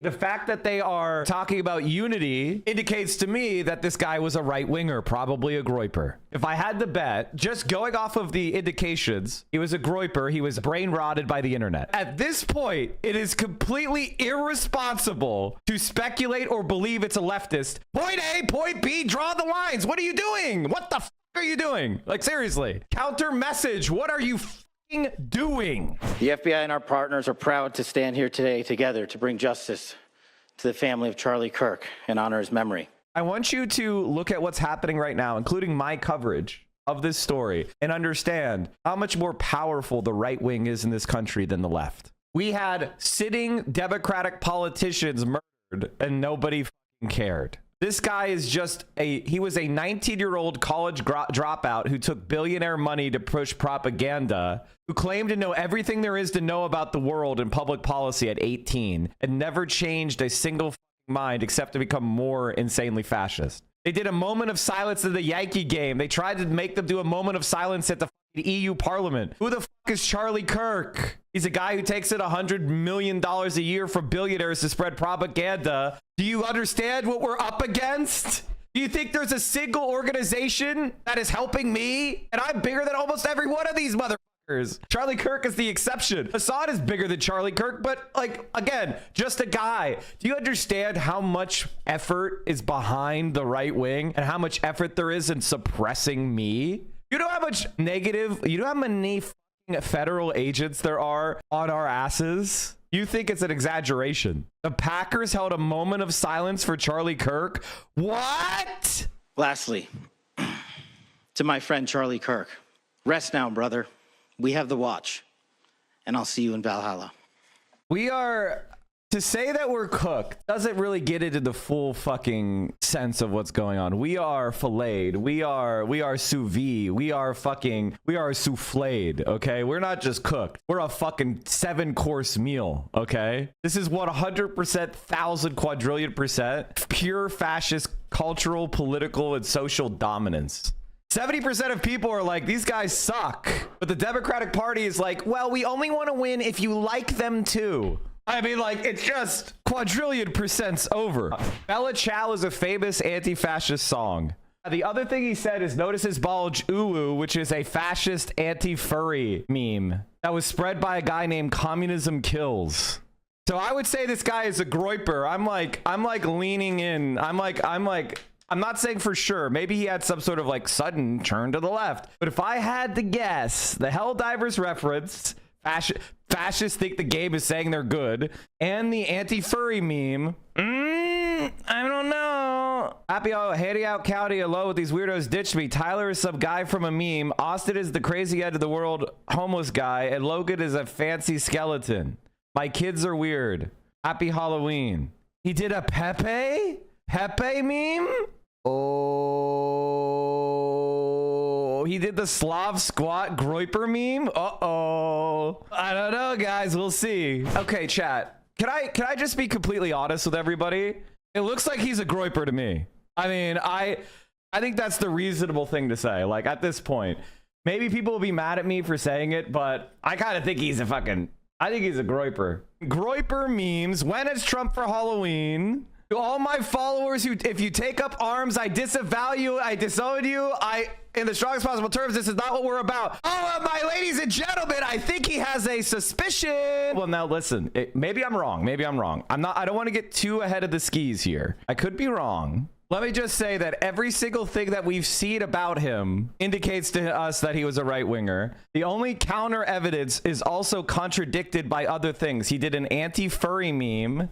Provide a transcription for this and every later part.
The fact that they are talking about unity indicates to me that this guy was a right-winger, probably a Groyper. If I had to bet, just going off of the indications, he was a Groyper. He was brain rotted by the internet. At this point, it is completely irresponsible to speculate or believe it's a leftist. Point A, point B, draw the lines. What are you doing? What the f are you doing? Like, seriously. Counter message. What are you doing? The FBI and our partners are proud to stand here today together to bring justice to the family of Charlie Kirk and honor his memory. I want you to look at what's happening right now, including my coverage of this story, and understand how much more powerful the right wing is in this country than the left. We had sitting Democratic politicians murdered and nobody fucking cared. This guy is just he was a 19-year-old college dropout who took billionaire money to push propaganda, who claimed to know everything there is to know about the world and public policy at 18 and never changed a single mind except to become more insanely fascist. They did a moment of silence in the Yankee game. They tried to make them do a moment of silence at the EU Parliament. Who the fuck is Charlie Kirk? He's a guy who takes in $100 million a year from billionaires to spread propaganda. Do you understand what we're up against? Do you think there's a single organization that is helping me? And I'm bigger than almost every one of these motherfuckers. Charlie Kirk is the exception. Assad is bigger than Charlie Kirk, but like, again, just a guy. Do you understand how much effort is behind the right wing and how much effort there is in suppressing me? You know how much you know how many federal agents there are on our asses? You think it's an exaggeration. The Packers held a moment of silence for Charlie Kirk. What? Lastly, to my friend Charlie Kirk, rest now, brother. We have the watch, and I'll see you in Valhalla. We are... To say that we're cooked doesn't really get into the full fucking sense of what's going on. We are filleted. We are sous vide. We are souffled. Okay, we're not just cooked. We're a fucking 7-course meal. Okay, this is 100%, 1,000 quadrillion % pure fascist cultural, political, and social dominance. 70% of people are like, these guys suck. But the Democratic Party is like, well, we only want to win if you like them too. I mean, like, it's just quadrillion % over. Bella Ciao is a famous anti-fascist song. The other thing he said is notice his bulge uwu, which is a fascist anti-furry meme that was spread by a guy named Communism Kills. So I would say this guy is a Groyper. I'm like leaning in. I'm not saying for sure. Maybe he had some sort of like sudden turn to the left. But if I had to guess, the Helldivers reference, fascists think the game is saying they're good, and the anti-furry meme, I don't know. Happy Haiti out county alone with these weirdos ditched me. Tyler is some guy from a meme. Austin is the crazy end of the world homeless guy, and Logan is a fancy skeleton. My kids are weird. Happy Halloween. He did a Pepe meme. Oh, he did the Slav squat Groyper meme. Uh-oh. I don't know, guys. We'll see. Okay, chat. Can I just be completely honest with everybody? It looks like he's a Groyper to me. I mean, I think that's the reasonable thing to say. Like, at this point, maybe people will be mad at me for saying it, but I kind of think he's a fucking... I think he's a Groyper. Groyper memes. When is Trump for Halloween? To all my followers who, if you take up arms, I disavow you, I disown you, in the strongest possible terms, this is not what we're about. Oh, my ladies and gentlemen, I think he has a suspicion. Well, now listen, maybe I'm wrong. Maybe I'm wrong. I don't want to get too ahead of the skis here. I could be wrong. Let me just say that every single thing that we've seen about him indicates to us that he was a right-winger. The only counter evidence is also contradicted by other things. He did an anti-furry meme.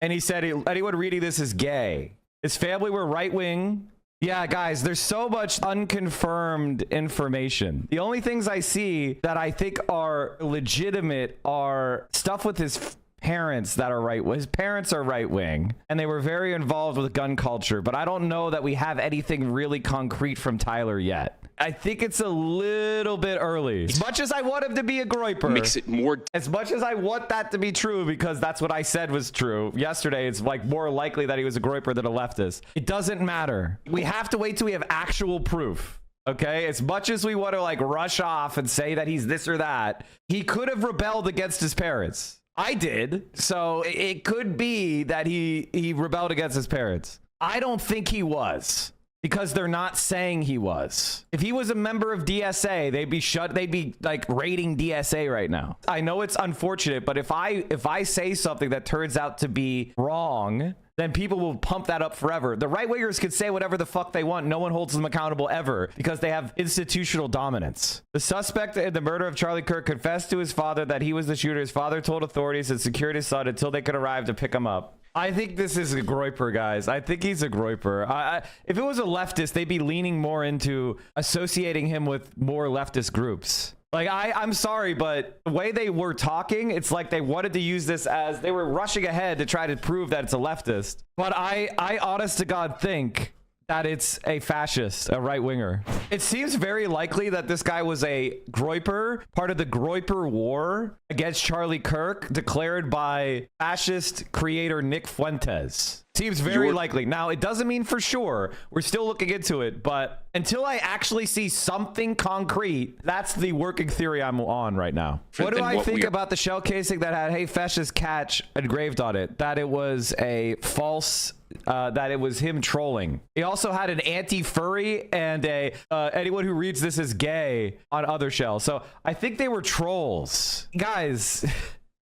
And he said anyone reading this is gay. His family were right-wing. Yeah, guys, there's so much unconfirmed information. The only things I see that I think are legitimate are stuff with his parents that are right. His parents are right-wing, and they were very involved with gun culture. But I don't know that we have anything really concrete from Tyler yet. I think it's a little bit early. As much as I want him to be a Groyper, makes it more. As much as I want that to be true, because that's what I said was true yesterday, it's like more likely that he was a Groyper than a leftist. It doesn't matter. We have to wait till we have actual proof. Okay, as much as we want to like rush off and say that he's this or that, he could have rebelled against his parents. I did. So it could be that he rebelled against his parents. I don't think he was, because they're not saying he was. If he was a member of DSA, they'd be like raiding DSA right now. I know it's unfortunate, but if I say something that turns out to be wrong, then people will pump that up forever. The right wingers can say whatever the fuck they want. No one holds them accountable ever, because they have institutional dominance. The suspect in the murder of Charlie Kirk confessed to his father that he was the shooter. His father told authorities and secured his son until they could arrive to pick him up. I think this is a Groyper, guys. I think he's a Groyper. If it was a leftist, they'd be leaning more into associating him with more leftist groups. Like, I'm sorry, but the way they were talking, it's like they wanted to use this as they were rushing ahead to try to prove that it's a leftist. But I honest to God think that it's a fascist, a right winger. It seems very likely that this guy was a Groyper, part of the Groyper War against Charlie Kirk, declared by fascist creator Nick Fuentes. Seems very likely. Now, it doesn't mean for sure. We're still looking into it, but until I actually see something concrete, that's the working theory I'm on right now. What do I think about the shell casing that had "Hey Fascist Catch" engraved on it? That it was a false, that it was him trolling. He also had an anti-furry and a anyone who reads this is gay on other shells. So I think they were trolls. Guys,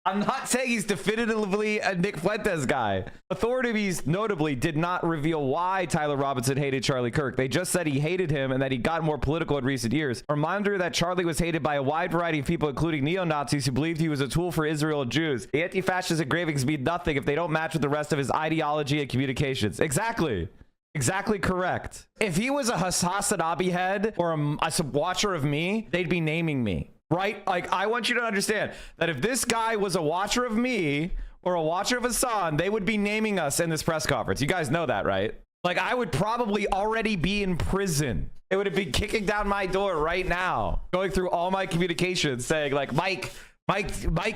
I'm not saying he's definitively a Nick Fuentes guy. Authorities notably did not reveal why Tyler Robinson hated Charlie Kirk. They just said he hated him and that he got more political in recent years. A reminder that Charlie was hated by a wide variety of people, including neo-Nazis who believed he was a tool for Israel and Jews. The anti-fascist engravings mean nothing if they don't match with the rest of his ideology and communications. Exactly. Exactly correct. If he was a Hassan Abi head or a watcher of me, they'd be naming me. Right? Like, I want you to understand that if this guy was a watcher of me or a watcher of Hassan, they would be naming us in this press conference. You guys know that, right? Like, I would probably already be in prison. It would have been kicking down my door right now, going through all my communications saying like, Mike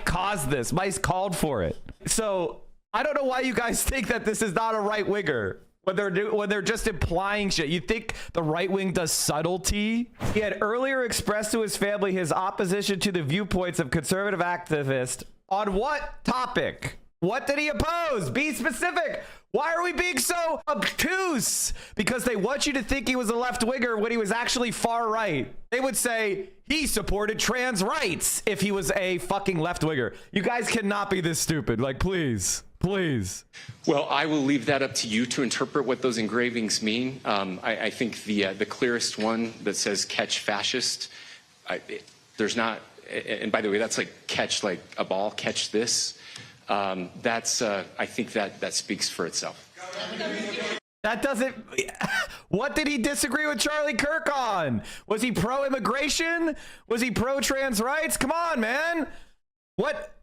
caused this. Mike called for it. So I don't know why you guys think that this is not a right winger. When they're just implying shit. You think the right wing does subtlety? He had earlier expressed to his family his opposition to the viewpoints of conservative activists. On what topic? What did he oppose? Be specific. Why are we being so obtuse? Because they want you to think he was a left winger when he was actually far right. They would say he supported trans rights if he was a fucking left winger. You guys cannot be this stupid. Like, please. Please. Well, I will leave that up to you to interpret what those engravings mean. I think the clearest one that says "catch fascist," there's not. And by the way, that's like catch like a ball, catch this. That's I think that speaks for itself. That doesn't. What did he disagree with Charlie Kirk on? Was he pro-immigration? Was he pro-trans rights? Come on, man. What?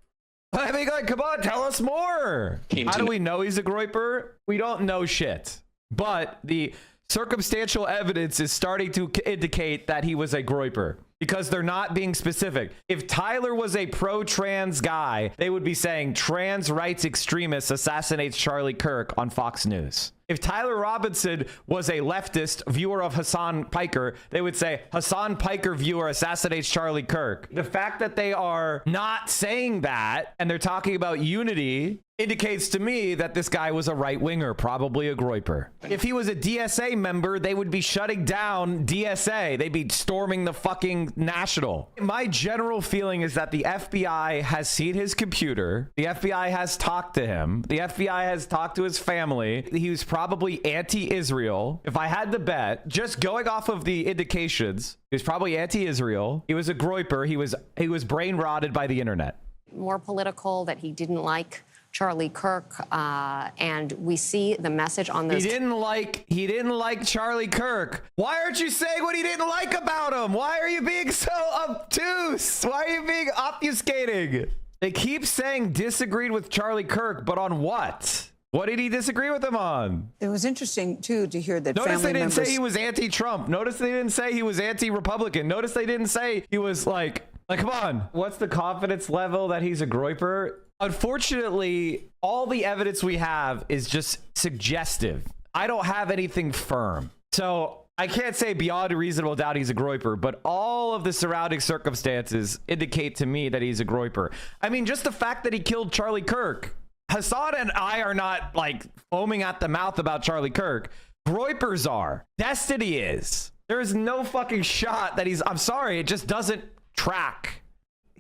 I mean, like, come on, tell us more. How do we know he's a Groyper? We don't know shit. But the circumstantial evidence is starting to indicate that he was a Groyper, because they're not being specific. If Tyler was a pro-trans guy, they would be saying trans rights extremist assassinates Charlie Kirk on Fox News. If Tyler Robinson was a leftist viewer of Hassan Piker, they would say Hassan Piker viewer assassinates Charlie Kirk. The fact that they are not saying that and they're talking about unity indicates to me that this guy was a right winger, probably a Groyper. If he was a DSA member, they would be shutting down DSA. They'd be storming the fucking National. My general feeling is that the FBI has seen his computer. The FBI has talked to him. The FBI has talked to his family. He was probably anti-Israel. If I had to bet, just going off of the indications, he was probably anti-Israel. He was a Groyper. He was brain rotted by the internet. More political, that he didn't like Charlie Kirk, and we see the message on those. He didn't like Charlie Kirk. Why aren't you saying what he didn't like about him? Why are you being so obtuse? Why are you being obfuscating? They keep saying disagreed with Charlie Kirk, but on what? What did he disagree with him on? It was interesting, too, to hear that Notice family they didn't members... say he was anti-Trump. Notice they didn't say he was anti-Republican. Notice they didn't say he was like, come on. What's the confidence level that he's a Groyper? Unfortunately, all the evidence we have is just suggestive. I don't have anything firm. So I can't say beyond a reasonable doubt he's a Groyper, but all of the surrounding circumstances indicate to me that he's a Groyper. I mean, just the fact that he killed Charlie Kirk. Hassan and I are not like foaming at the mouth about Charlie Kirk. Groypers are. Destiny is. There is no fucking shot that he's, I'm sorry, it just doesn't track.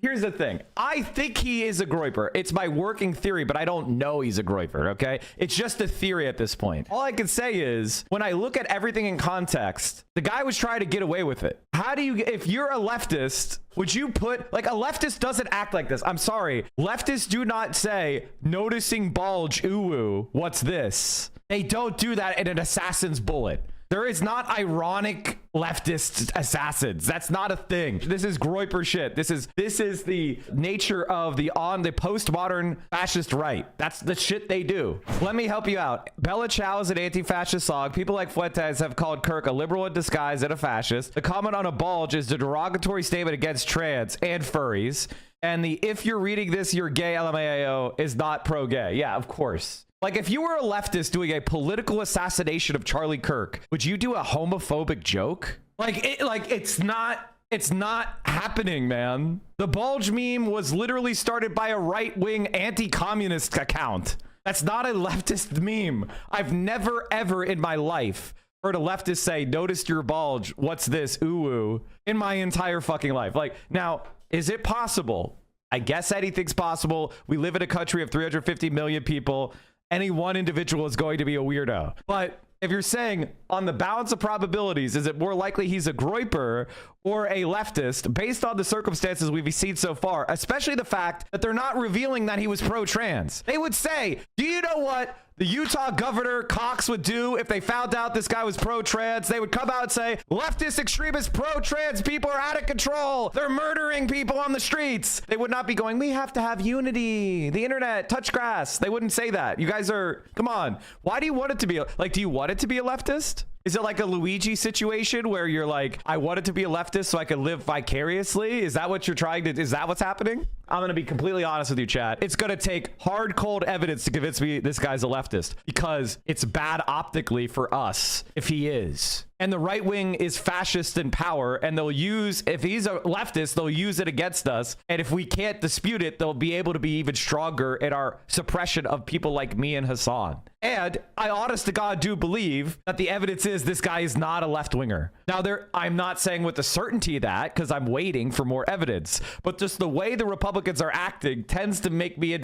Here's the thing. I think he is a Groyper. It's my working theory, but I don't know he's a Groyper, okay? It's just a theory at this point. All I can say is, when I look at everything in context, the guy was trying to get away with it. How do you, if you're a leftist, would you put, like, a leftist doesn't act like this. I'm sorry. Leftists do not say, noticing bulge, ooh, what's this? They don't do that in an assassin's bullet. There is not ironic leftist assassins. That's not a thing. This is Groyper shit. This is the nature of the postmodern fascist right. That's the shit they do. Let me help you out. Bella Ciao is an anti-fascist song. People like Fuentes have called Kirk a liberal in disguise and a fascist. The comment on a bulge is a derogatory statement against trans and furries. And the if you're reading this, you're gay LMAO is not pro-gay. Yeah, of course. Like, if you were a leftist doing a political assassination of Charlie Kirk, would you do a homophobic joke? It's not happening, man. The bulge meme was literally started by a right-wing anti-communist account. That's not a leftist meme. I've never, ever in my life heard a leftist say, noticed your bulge, what's this, ooh, in my entire fucking life. Like, now, is it possible? I guess anything's possible. We live in a country of 350 million people. Any one individual is going to be a weirdo. But if you're saying on the balance of probabilities, is it more likely he's a Groyper or a leftist based on the circumstances we've seen so far, especially the fact that they're not revealing that he was pro-trans? They would say, do you know what the Utah governor Cox would do if they found out this guy was pro-trans? They would come out and say, leftist extremist pro-trans people are out of control. They're murdering people on the streets. They would not be going, we have to have unity. The internet, touch grass. They wouldn't say that. You guys are, come on. Why do you want it to be, like, do you want it to be a leftist? Is it like a Luigi situation where you're like, I want it to be a leftist so I can live vicariously? Is that what you're trying to, is that what's happening? I'm going to be completely honest with you, chat. It's going to take hard, cold evidence to convince me this guy's a leftist because it's bad optically for us if he is. And the right wing is fascist in power, and they'll use, if he's a leftist, they'll use it against us. And if we can't dispute it, they'll be able to be even stronger in our suppression of people like me and Hassan. And I honest to God do believe that the evidence is this guy is not a left winger. Now, I'm not saying with the certainty that, because I'm waiting for more evidence, but just the way the Republicans are acting tends to make me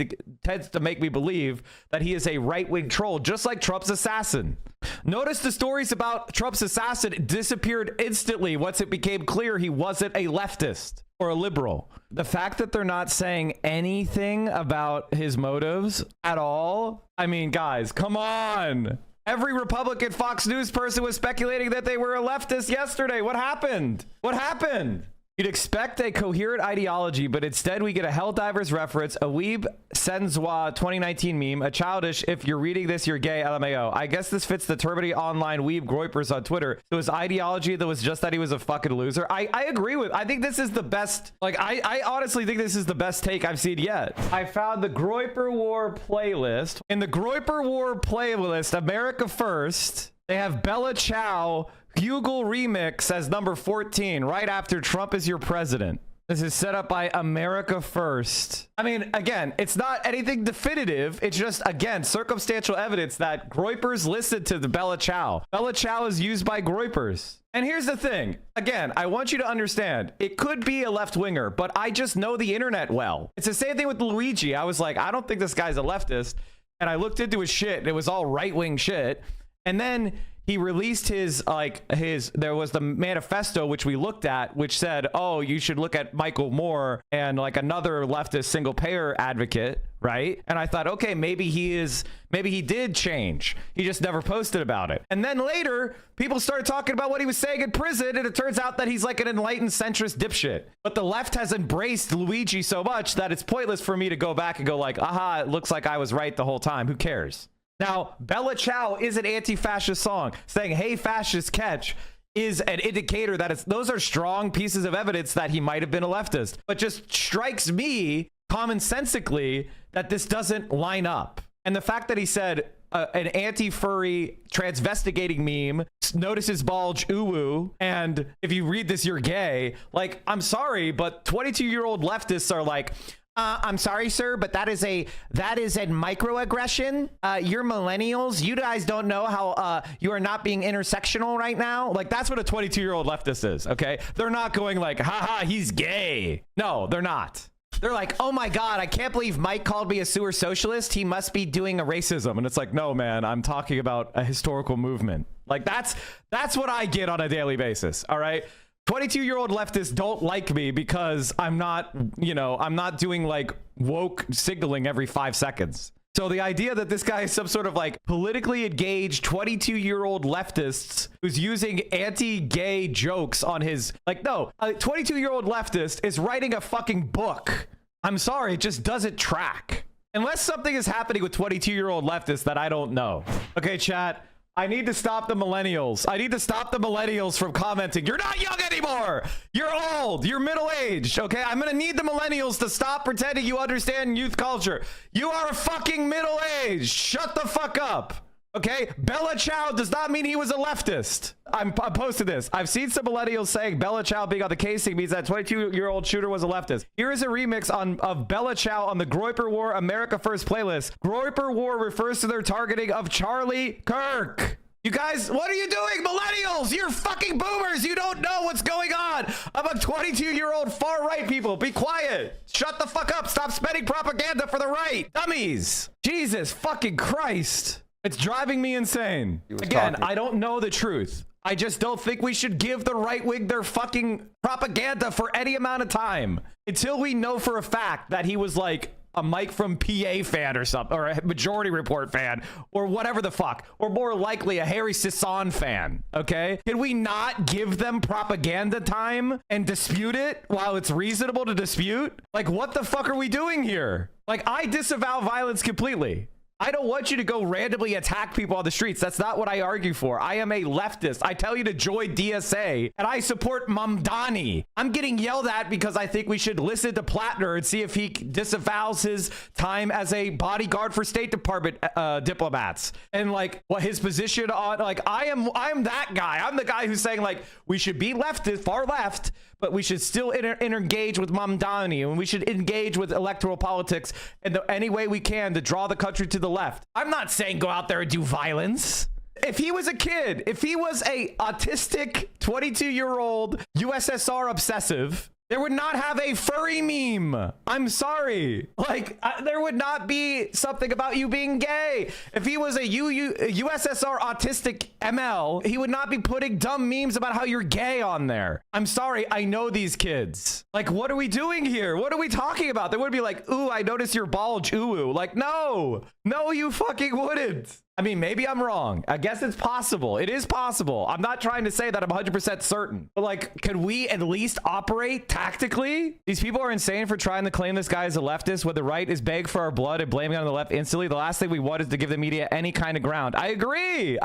believe that he is a right wing troll, just like Trump's assassin. Notice the stories about Trump's assassin disappeared instantly once it became clear he wasn't a leftist or a liberal. The fact that they're not saying anything about his motives at all. I mean, guys, come on. Every Republican Fox News person was speculating that they were a leftist yesterday. What happened? What happened? You'd expect a coherent ideology, but instead we get a Helldivers reference, a Weeb Senzwa 2019 meme, a childish, if you're reading this, you're gay, LMAO. I guess this fits the Termity Online Weeb Groypers on Twitter. So his ideology that was just that he was a fucking loser. I agree with, I think this is the best, like, I honestly think this is the best take I've seen yet. I found the Groyper War playlist. In the Groyper War playlist, America First, they have Bella Ciao Bugle Remix as number 14, right after Trump is your president. This is set up by America First. I mean, again, it's not anything definitive. It's just, again, circumstantial evidence that Groypers listened to the Bella Ciao. Bella Ciao is used by Groypers. And here's the thing. Again, I want you to understand, it could be a left winger, but I just know the internet well. It's the same thing with Luigi. I was like, I don't think this guy's a leftist. And I looked into his shit, and it was all right-wing shit. And then he released there was the manifesto, which we looked at, which said, oh, you should look at Michael Moore and like another leftist single payer advocate, right? And I thought, okay, maybe he did change. He just never posted about it. And then later, people started talking about what he was saying in prison, and it turns out that he's like an enlightened centrist dipshit. But the left has embraced Luigi so much that it's pointless for me to go back and go like, aha, it looks like I was right the whole time. Who cares? Now, Bella Ciao is an anti-fascist song. Saying, hey, fascist, catch, is an indicator that those are strong pieces of evidence that he might have been a leftist. But just strikes me commonsensically that this doesn't line up. And the fact that he said an anti-furry transvestigating meme notices bulge ooh, and if you read this, you're gay. Like, I'm sorry, but 22-year-old leftists are like, I'm sorry, sir, but that is a microaggression. You're millennials. You guys don't know how you are not being intersectional right now. Like, that's what a 22-year-old leftist is, okay? They're not going like, haha, he's gay. No, they're not. They're like, oh my God, I can't believe Mike called me a sewer socialist. He must be doing a racism. And it's like, no, man, I'm talking about a historical movement. Like, that's what I get on a daily basis, all right? 22-year-old leftists don't like me because I'm not, you know, I'm not doing like woke signaling every 5 seconds. So the idea that this guy is some sort of like politically engaged 22-year-old leftists who's using anti-gay jokes on his, like, no, a 22-year-old leftist is writing a fucking book. I'm sorry, it just doesn't track. Unless something is happening with 22-year-old leftists that I don't know. Okay, chat. I need to stop the millennials. I need to stop the millennials from commenting. You're not young anymore. You're old. You're middle-aged. Okay, I'm gonna need the millennials to stop pretending you understand youth culture. You are fucking middle-aged. Shut the fuck up. Okay, Bella Ciao does not mean he was a leftist. I'm posting this. I've seen some millennials saying Bella Ciao being on the casing means that 22-year-old shooter was a leftist. Here is a remix of Bella Ciao on the Groyper War America First playlist. Groyper War refers to their targeting of Charlie Kirk. You guys, what are you doing, millennials? You're fucking boomers. You don't know what's going on among 22-year-old far-right people. Be quiet. Shut the fuck up. Stop spreading propaganda for the right. Dummies. Jesus fucking Christ. It's driving me insane. Again, I don't know the truth. I just don't think we should give the right wing their fucking propaganda for any amount of time until we know for a fact that he was like a Mike from PA fan or something, or a Majority Report fan, or whatever the fuck, or more likely a Harry Sisson fan. Okay, can we not give them propaganda time and dispute it while it's reasonable to dispute? Like, what the fuck are we doing here? Like, I disavow violence completely. I don't want you to go randomly attack people on the streets. That's not what I argue for. I am a leftist. I tell you to join DSA, and I support Mamdani. I'm getting yelled at because I think we should listen to Plattner and see if he disavows his time as a bodyguard for State Department diplomats. And like what his position on, like, I'm that guy. I'm the guy who's saying like we should be leftist, far left, but we should still engage with Mamdani, and we should engage with electoral politics in any way we can to draw the country to the left. I'm not saying go out there and do violence. If he was a kid, if he was a autistic 22-year-old USSR obsessive, there would not have a furry meme. I'm sorry. Like, there would not be something about you being gay. If he was a USSR autistic ML, he would not be putting dumb memes about how you're gay on there. I'm sorry. I know these kids. Like, what are we doing here? What are we talking about? They would be like, ooh, I noticed your bulge, ooh. Like, no, you fucking wouldn't. I mean, maybe I'm wrong. I guess it's possible. It is possible. I'm not trying to say that I'm 100% certain. But like, could we at least operate tactically? These people are insane for trying to claim this guy is a leftist when the right is begging for our blood and blaming on the left instantly. The last thing we want is to give the media any kind of ground. I agree.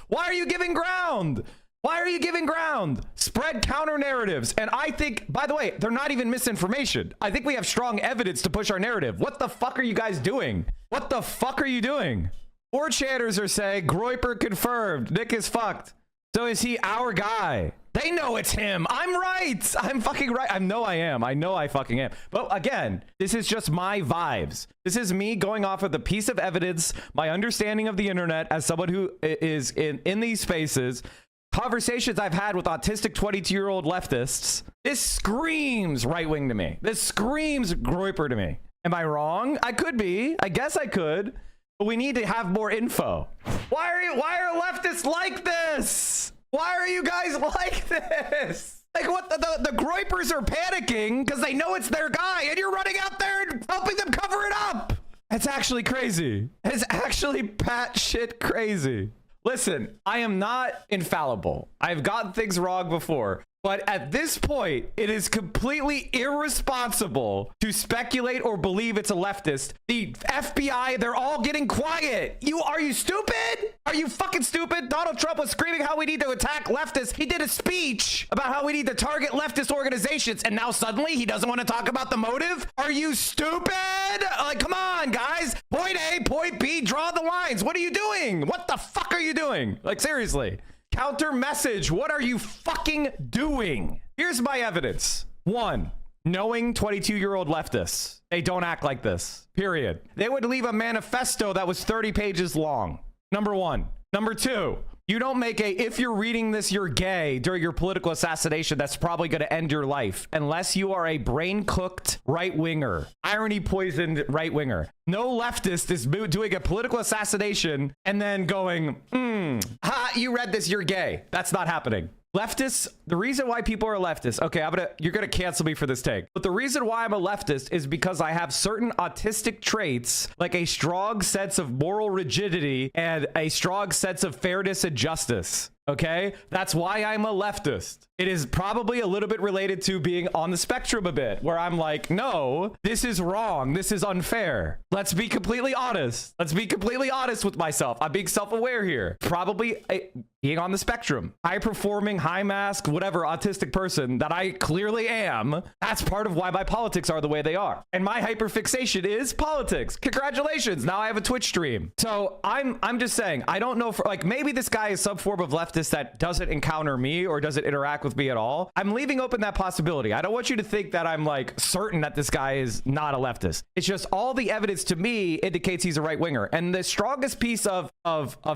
Why are you giving ground? Why are you giving ground? Spread counter narratives. And I think, by the way, they're not even misinformation. I think we have strong evidence to push our narrative. What the fuck are you guys doing? What the fuck are you doing? 4chaners are saying Groyper confirmed. Nick is fucked. So is he our guy? They know it's him. I'm right. I'm fucking right. I know I am. I know I fucking am. But again, this is just my vibes. This is me going off of the piece of evidence, my understanding of the internet as someone who is in these spaces, conversations I've had with autistic 22-year-old leftists. This screams right-wing to me. This screams Groyper to me. Am I wrong? I could be. I guess I could. But we need to have more info. Why are leftists like this? Why are you guys like this? Like, what the Groypers are panicking because they know it's their guy, and you're running out there and helping them cover it up. It's actually crazy. It's actually pat shit crazy. Listen, I am not infallible. I've gotten things wrong before. But at this point, it is completely irresponsible to speculate or believe it's a leftist. The FBI, they're all getting quiet. Are you stupid? Are you fucking stupid? Donald Trump was screaming how we need to attack leftists. He did a speech about how we need to target leftist organizations, and now suddenly he doesn't want to talk about the motive? Are you stupid? Like, come on, guys. Point A, point B, draw the lines. What are you doing? What the fuck are you doing? Like, seriously. Counter message. What are you fucking doing? Here's my evidence. 1, knowing 22-year-old leftists. They don't act like this. Period. They would leave a manifesto that was 30 pages long. Number 1. Number 2, you don't make if you're reading this, you're gay during your political assassination, that's probably going to end your life unless you are a brain-cooked right-winger, irony-poisoned right-winger. No leftist is doing a political assassination and then going, you read this, you're gay. That's not happening. Leftists, the reason why people are leftists, okay, you're gonna cancel me for this take, but the reason why I'm a leftist is because I have certain autistic traits, like a strong sense of moral rigidity and a strong sense of fairness and justice. Okay, that's why I'm a leftist. It is probably a little bit related to being on the spectrum a bit, where I'm like, no, this is wrong. This is unfair. Let's be completely honest. Let's be completely honest with myself. I'm being self-aware here. Probably being on the spectrum. High-performing, high-mask, whatever autistic person that I clearly am. That's part of why my politics are the way they are. And my hyperfixation is politics. Congratulations. Now I have a Twitch stream. So I'm just saying, I don't know, like, maybe this guy is some form of leftist that doesn't encounter me or doesn't interact with me at all. I'm leaving open that possibility. I don't want you to think that I'm like certain that this guy is not a leftist. It's just all the evidence to me indicates he's a right winger. And the strongest piece of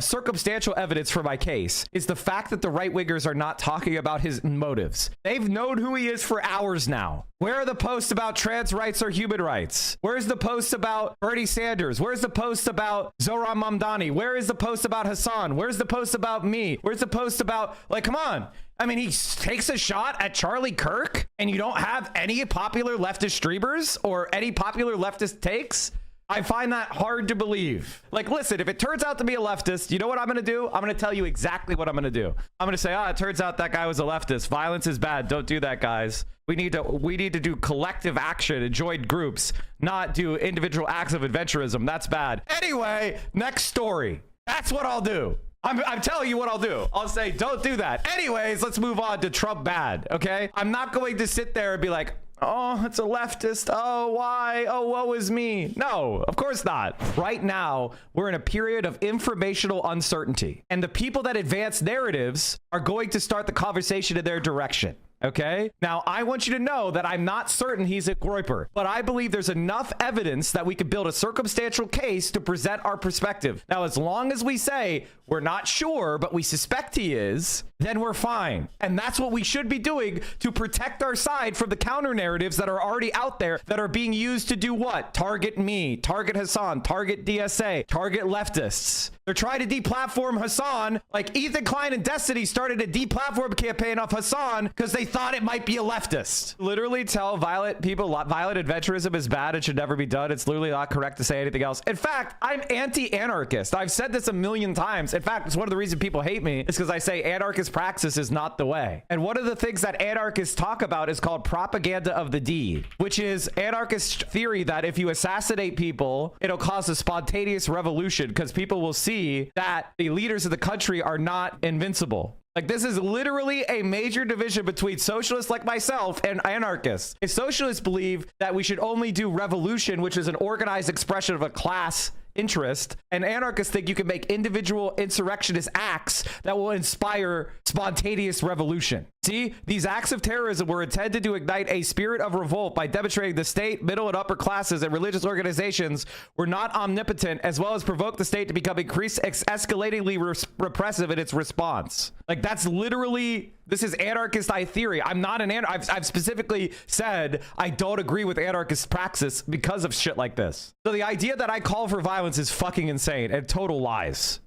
circumstantial evidence for my case is the fact that the right wingers are not talking about his motives. They've known who he is for hours now. Where are the posts about trans rights or human rights? Where's the posts about Bernie Sanders? Where's the posts about Zohran Mamdani? Where is the post about Hassan? Where's the post about me? Where's the post about, like, come on. I mean, he takes a shot at Charlie Kirk and you don't have any popular leftist streamers or any popular leftist takes? I find that hard to believe. Like, listen, if it turns out to be a leftist, you know what I'm going to do? I'm going to tell you exactly what I'm going to do. I'm going to say, it turns out that guy was a leftist. Violence is bad. Don't do that, guys. We need to do collective action and join groups, not do individual acts of adventurism. That's bad. Anyway, next story. That's what I'll do. I'm telling you what I'll do. I'll say, don't do that. Anyways, let's move on to Trump bad, okay? I'm not going to sit there and be like, oh, it's a leftist. Oh, why? Oh, woe is me. No, of course not. Right now, we're in a period of informational uncertainty. And the people that advance narratives are going to start the conversation in their direction. Okay, now I want you to know that I'm not certain he's a Groyper, but I believe there's enough evidence that we could build a circumstantial case to present our perspective. Now, as long as we say we're not sure, but we suspect he is, then we're fine. And that's what we should be doing to protect our side from the counter narratives that are already out there that are being used to do what? Target me, target Hassan, target DSA, target leftists. They're trying to deplatform Hassan, like Ethan Klein and Destiny started a deplatform campaign of Hassan because they thought it might be a leftist. Literally tell violent people violent adventurism is bad and should never be done. It's literally not correct to say anything else. In fact, I'm anti-anarchist. I've said this a million times. In fact, it's one of the reasons people hate me is because I say anarchist praxis is not the way. And one of the things that anarchists talk about is called propaganda of the deed, which is anarchist theory that if you assassinate people, it'll cause a spontaneous revolution because people will see that the leaders of the country are not invincible. Like, this is literally a major division between socialists like myself and anarchists. If socialists believe that we should only do revolution, which is an organized expression of a class interest, and anarchists think you can make individual insurrectionist acts that will inspire spontaneous revolution. See, these acts of terrorism were intended to ignite a spirit of revolt by demonstrating the state, middle and upper classes, and religious organizations were not omnipotent, as well as provoke the state to become escalatingly repressive in its response. Like, that's literally, this is anarchist theory. I'm not an anarchist. I've specifically said I don't agree with anarchist praxis because of shit like this. So the idea that I call for violence is fucking insane and total lies.